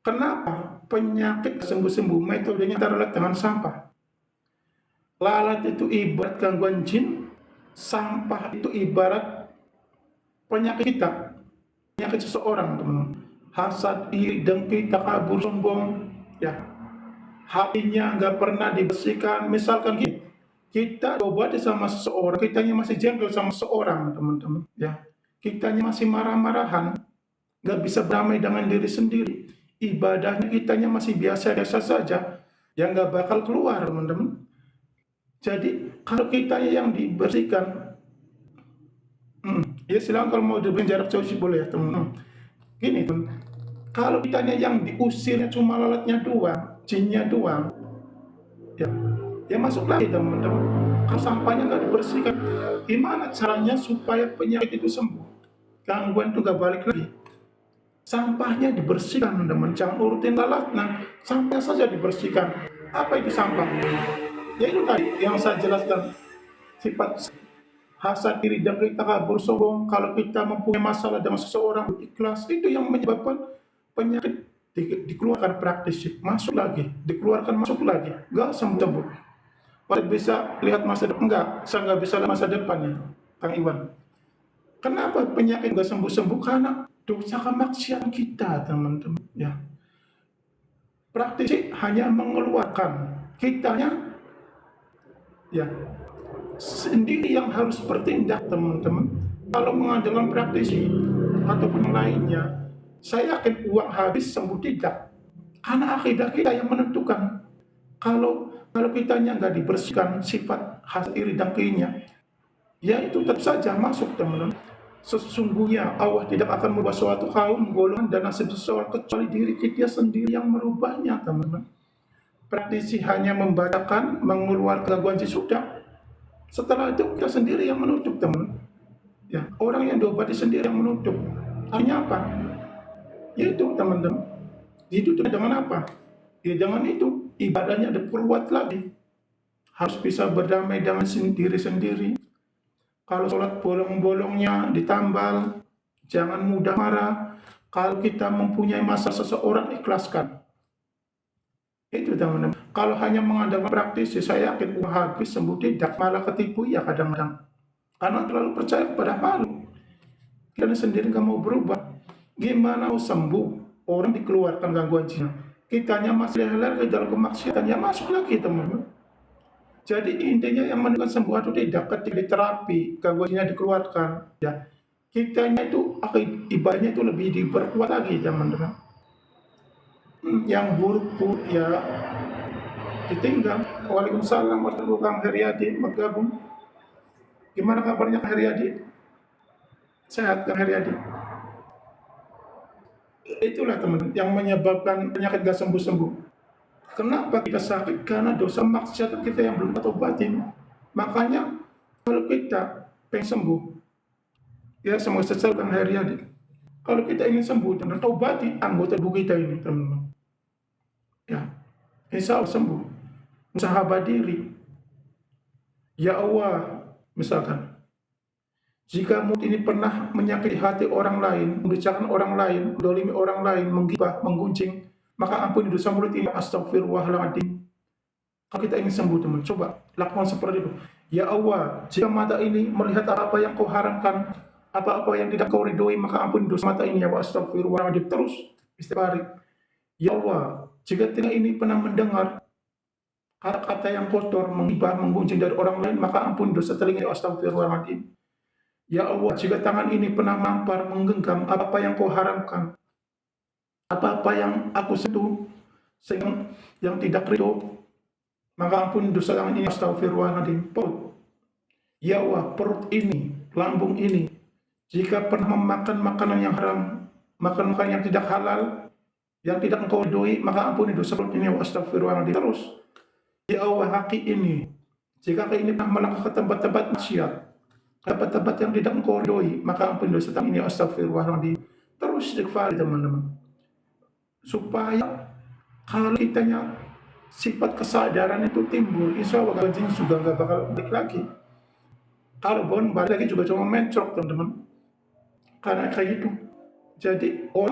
Kenapa? Penyakit sembuh-sembuh metodenya antara lalat dengan sampah. Lalat itu ibarat gangguan jin, sampah itu ibarat penyakit kita, penyakit seseorang, teman-teman. Hasad, iri, dengki, takabur, sombong, ya, hatinya nggak pernah dibersihkan. Misalkan kita obati sama seseorang, kitanya masih jengkel sama seseorang, teman-teman, ya, kitanya masih marah-marahan, nggak bisa berdamai dengan diri sendiri, ibadahnya kitanya masih biasa-biasa saja, ya nggak bakal keluar, teman-teman. Jadi kalau kitanya yang dibersihkan, ya silakan kalau mau diberi jarak jauh sih boleh ya, teman-teman. Gini tuh, kalau kitanya yang diusirnya cuma lalatnya doang, jinnya doang, ya, ya masuk lagi, teman-teman. Kalau sampahnya nggak dibersihkan, gimana caranya supaya penyakit itu sembuh? Gangguan itu nggak balik lagi. Sampahnya dibersihkan, teman-teman. Jangan urutin lalat. Nah, sampah saja dibersihkan. Apa itu sampah? Ya itu tadi yang saya jelaskan. Sifat hasad, iri, dengki, takabur, sombong. Kalau kita mempunyai masalah dengan seseorang, ikhlas, itu yang menyebabkan penyakit dikeluarkan praktis, masuk lagi, dikeluarkan masuk lagi, nggak sembuh. Pada bisa lihat masa depan, enggak, saya nggak bisa lihat masa depannya, Kang Iwan. Kenapa penyakit nggak sembuh-sembuh? Karena dosa kemaksiatan kita, teman-teman. Ya, praktisi hanya mengeluarkan, kitanya ya sendiri yang harus bertindak, teman-teman. Kalau mengandalkan praktisi ataupun lainnya, saya yakin uang habis sembuh tidak. Karena akidah kita yang menentukan. Kalau kitanya nggak dibersihkan sifat hasad, iri, dengkinya, ya itu tetap saja masuk, teman-teman. Sesungguhnya Allah tidak akan merubah suatu kaum, golongan, dan nasib seseorang kecuali diri kita sendiri yang merubahnya, teman-teman. Praktisi hanya membacakan, mengeluarkan gangguan sudah. Setelah itu kita sendiri yang menutup, teman. Ya, orang yang diobati sendiri yang menutup. Artinya apa? Yaitu, teman-teman, itu dengan apa? Ya dengan itu ibadahnya diperkuat lagi. Harus bisa berdamai dengan diri sendiri. Kalau sholat bolong-bolongnya ditambal, jangan mudah marah. Kalau kita mempunyai masalah seseorang, ikhlaskan. Itu, teman-teman. Kalau hanya mengandalkan praktis, saya yakin uang habis sembuh tidak, malah ketipu ya kadang-kadang. Karena terlalu percaya kepada malu. Karena sendiri nggak mau berubah. Gimana mau sembuh? Orang dikeluarkan gangguan jiwa. Kitanya masih halal ke dalam kemaksiatan, ya masuk lagi, teman-teman. Jadi intinya yang menentukan sembuh atau tidak ketika diterapi, gangguannya dikeluarkan, ya kitanya itu ibadahnya itu lebih diperkuat lagi, teman-teman. Yang buruk pun ya ditinggal. Waalaikumsalam warahmatullahi wabarakatuh. Kang Heriadi bergabung. Gimana kabarnya Kang Heriadi? Sehat Kang Heriadi? Itulah, teman, yang menyebabkan penyakit gak sembuh-sembuh. Kenapa kita sakit? Karena dosa maksiat kita yang belum kita obatin. Makanya kalau kita pengen sembuh, ya semoga sesal Kang Heriadi. Kalau kita ingin sembuh, dan obati anggota tubuh kita ini, teman-teman. Ya, insya Allah sembuh. Musahabah diri. Ya Allah, misalkan, jika mulut ini pernah menyakiti hati orang lain, membicarakan orang lain, mendolimi orang lain, menggibah, menggunjing, maka ampuni dosa mulut ini. Astagfirullahaladzim. Kalau kita ingin sembuh, teman, coba lakukan seperti itu. Ya Allah, jika mata ini melihat apa yang kau haramkan, apa-apa yang tidak kau ridhoi, maka ampuni dosa mata ini. Ya Allah, astagfirullahaladzim. Terus istighfar. Ya Allah, jika telinga ini pernah mendengar kata-kata yang kotor, menggibah, menggunjing dari orang lain, maka ampuni dosa telinga. Astagfirullahaladzim. Ya Allah, jika tangan ini pernah mampar, menggenggam apa-apa yang kau haramkan, apa-apa yang aku sentuh, sehingga yang tidak ridho, maka ampun dosa tangan ini. Astagfirullahaladzim. Perut, ya Allah, perut ini, lambung ini, jika pernah memakan makanan yang haram, makan makanan yang tidak halal, yang tidak engkau ridhoi, maka ampuni dosa perut ini. Astagfirullahaladzim. Terus, ya Allah, kaki ini, jika kaki ini pernah melangkah ke tempat-tempat maksiat, tempat-tempat yang tidak engkau ridhoi, maka ampuni dosa tangan ini. Astagfirullahaladzim. Terus istighfar, teman-teman, supaya kalau kitanya sifat kesadaran itu timbul, insya Allah jin juga nggak bakal balik lagi. Kalau balik lagi juga cuma mencok, teman-teman, karena kayak gitu. Jadi orang